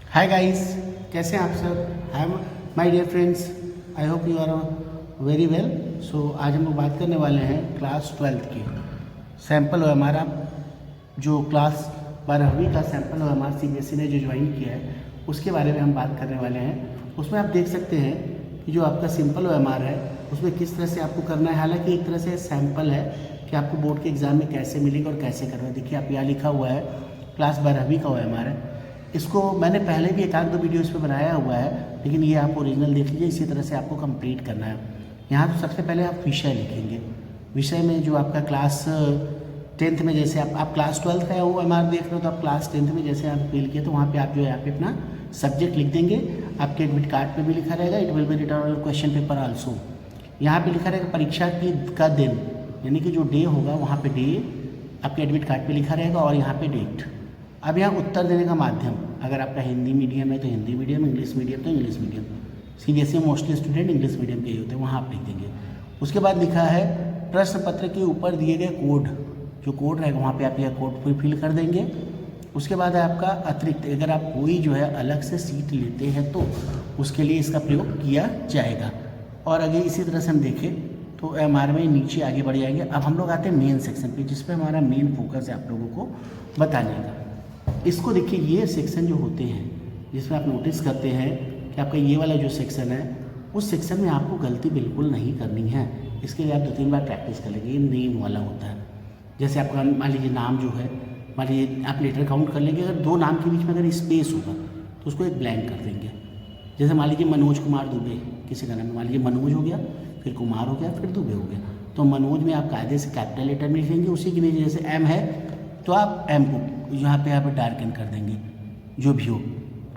Hi guys, कैसे हैं आप सब। I am my dear friends, I hope you are very well. So आज हम लोग बात करने वाले हैं क्लास 12 की सैम्पल ओ हमारा जो क्लास 12वीं का सैम्पल ओ हमारा CBSE ने जो ज्वाइन किया है उसके बारे में हम बात करने वाले हैं। उसमें आप देख सकते हैं कि जो आपका सिंपल ओ है उसमें किस तरह से आपको करना है। हालांकि एक तरह से सैम्पल है कि आपको बोर्ड के एग्ज़ाम में कैसे मिलेगा और कैसे करना है। देखिए आप यहाँ लिखा हुआ है क्लास 12वीं का OMR है। इसको मैंने पहले भी एक आध दो वीडियो इस पर बनाया हुआ है, लेकिन ये आप ओरिजिनल देख लीजिए। इसी तरह से आपको कंप्लीट करना है। यहाँ तो सबसे पहले आप विषय लिखेंगे। विषय में जो आपका क्लास 10th में जैसे आप क्लास 12 का OMR देख रहे हो तो आप क्लास 10th में जैसे आप फील किए तो वहाँ पे आप जो है यहाँ पे अपना सब्जेक्ट लिख देंगे। आपके एडमिट कार्ड पे भी लिखा रहेगा, it will be written on question paper also. यहाँ पे लिखा रहेगा परीक्षा की का दिन, यानी कि जो डे होगा वहाँ पे डे आपके एडमिट कार्ड पे लिखा रहेगा और यहाँ पे डेट। अब यहाँ उत्तर देने का माध्यम, अगर आपका हिंदी मीडियम है तो हिंदी मीडियम, इंग्लिश मीडियम तो इंग्लिश मीडियम। CBSE में मोस्टली स्टूडेंट इंग्लिश मीडियम के ही होते हैं, वहाँ आप लिख देंगे। उसके बाद लिखा है प्रश्न पत्र के ऊपर दिए गए कोड, जो कोड रहेगा वहाँ पे आप यह कोड फिल कर देंगे। उसके बाद है आपका अतिरिक्त, अगर आप कोई जो है अलग से सीट लेते हैं तो उसके लिए इसका प्रयोग किया जाएगा। और अगर इसी तरह से हम देखें तो हमारे में नीचे आगे बढ़ जाएंगे। अब हम लोग आते हैं मेन सेक्शन पे, जिस पे हमारा मेन फोकस है आप लोगों को बताने का। इसको देखिए, ये सेक्शन जो होते हैं जिसमें आप नोटिस करते हैं कि आपका ये वाला जो सेक्शन है उस सेक्शन में आपको गलती बिल्कुल नहीं करनी है। इसके लिए आप 2-3 बार प्रैक्टिस कर लेंगे। ये नेम वाला होता है, जैसे आपका मान लीजिए नाम जो है, मान लीजिए आप लेटर काउंट कर लेंगे। अगर दो नाम के बीच में अगर स्पेस होगा तो उसको एक ब्लैंक कर देंगे। जैसे मान लीजिए मनोज कुमार दुबे किसी का नाम है, मान लीजिए मनोज हो गया, फिर कुमार हो गया, फिर दुबे हो गया, तो मनोज में आप कायदे से कैपिटल लेटर में लिखेंगे। उसी के नीचे जैसे M है तो आप M को यहाँ पे डार्कन कर देंगे, जो भी हो।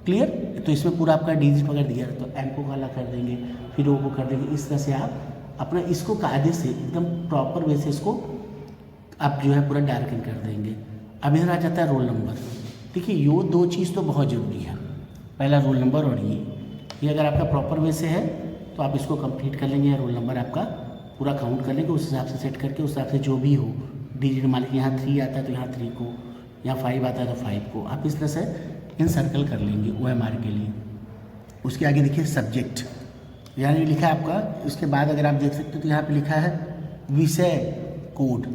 क्लियर? तो इसमें पूरा आपका डिजिट वगैरह दिया है तो M को काला कर देंगे, फिर O को कर देंगे। इस तरह से आप अपना इसको कायदे से एकदम प्रॉपर वे से इसको आप जो है पूरा डार्कन कर देंगे। अब इधर आ जाता है रोल नंबर। देखिए ये दो चीज़ तो बहुत ज़रूरी है, पहला रोल नंबर और ये अगर आपका प्रॉपर वे से है तो आप इसको कंप्लीट कर लेंगे। रोल नंबर आपका पूरा काउंट कर लेंगे, उस हिसाब से सेट करके उस हिसाब से जो भी हो डिजिट, मान लीजिए यहाँ 3 आता है तो यहाँ 3 को, यहाँ 5 आता है तो 5 को आप इस तरह से इन सर्कल कर लेंगे OMR के लिए। उसके आगे देखिए सब्जेक्ट, यानी लिखा है आपका। उसके बाद अगर आप देख सकते हो तो यहाँ पे लिखा है विषय कोड।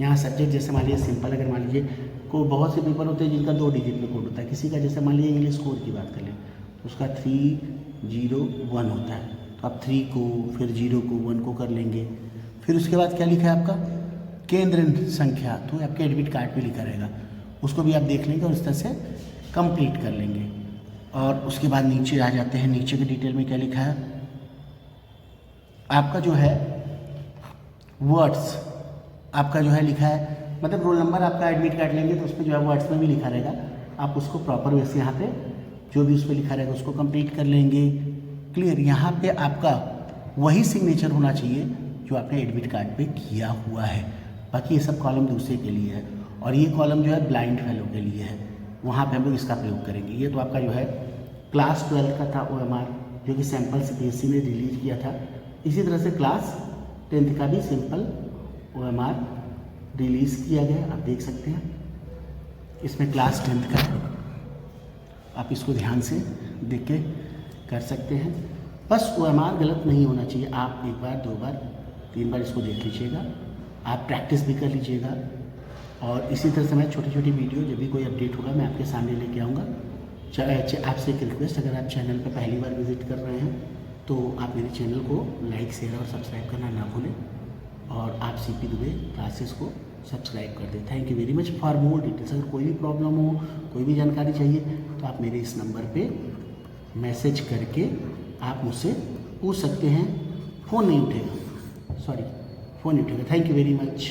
यहाँ सब्जेक्ट जैसे मान लीजिए सिंपल, अगर मान लीजिए को बहुत से पेपर होते हैं जिनका 2 डिजिट में कोड होता है। किसी का जैसे मान लीजिए इंग्लिश कोड की बात कर लें तो उसका 301 होता है, तो आप 3 को, फिर 0 को, 1 को कर लेंगे। फिर उसके बाद क्या लिखा है आपका केंद्र संख्या, तो आपके एडमिट कार्ड पे लिखा रहेगा, उसको भी आप देख लेंगे और इस तरह से कंप्लीट कर लेंगे। और उसके बाद नीचे आ जाते हैं। नीचे के डिटेल में क्या लिखा है आपका जो है वर्ड्स, आपका जो है लिखा है, मतलब रोल नंबर आपका एडमिट कार्ड लेंगे तो उसमें जो है वर्ड्स में भी लिखा रहेगा। आप उसको प्रॉपर वे से यहाँ पे जो भी उस पर लिखा रहेगा उसको कंप्लीट कर लेंगे। क्लियर? यहाँ पे आपका वही सिग्नेचर होना चाहिए जो आपने एडमिट कार्ड पे किया हुआ है। बाकी ये सब कॉलम दूसरे के लिए है और ये कॉलम जो है ब्लाइंड फेलो के लिए है, वहाँ पे हम लोग इसका प्रयोग करेंगे। ये तो आपका जो है क्लास 12 का था OMR, जो कि सैम्पल CBSE ने रिलीज किया था। इसी तरह से क्लास 10th का भी सिंपल OMR रिलीज़ किया गया, आप देख सकते हैं। इसमें क्लास 10th का है, आप इसको ध्यान से देख के कर सकते हैं। बस OMR गलत नहीं होना चाहिए। आप 1 बार 2 बार 3 बार इसको देख लीजिएगा, आप प्रैक्टिस भी कर लीजिएगा। और इसी तरह से मैं छोटी छोटी वीडियो जब भी कोई अपडेट होगा मैं आपके सामने लेके आऊँगा। आपसे एक रिक्वेस्ट, अगर आप चैनल पर पहली बार विजिट कर रहे हैं तो आप मेरे चैनल को लाइक, शेयर और सब्सक्राइब करना ना भूलें। और आप CP दुबे क्लासेस को सब्सक्राइब कर दें। Thank you very much for more details. अगर कोई भी प्रॉब्लम हो, कोई भी जानकारी चाहिए तो आप मेरे इस नंबर पे मैसेज करके आप मुझसे पूछ सकते हैं। फ़ोन नहीं उठेगा, थैंक यू वेरी मच।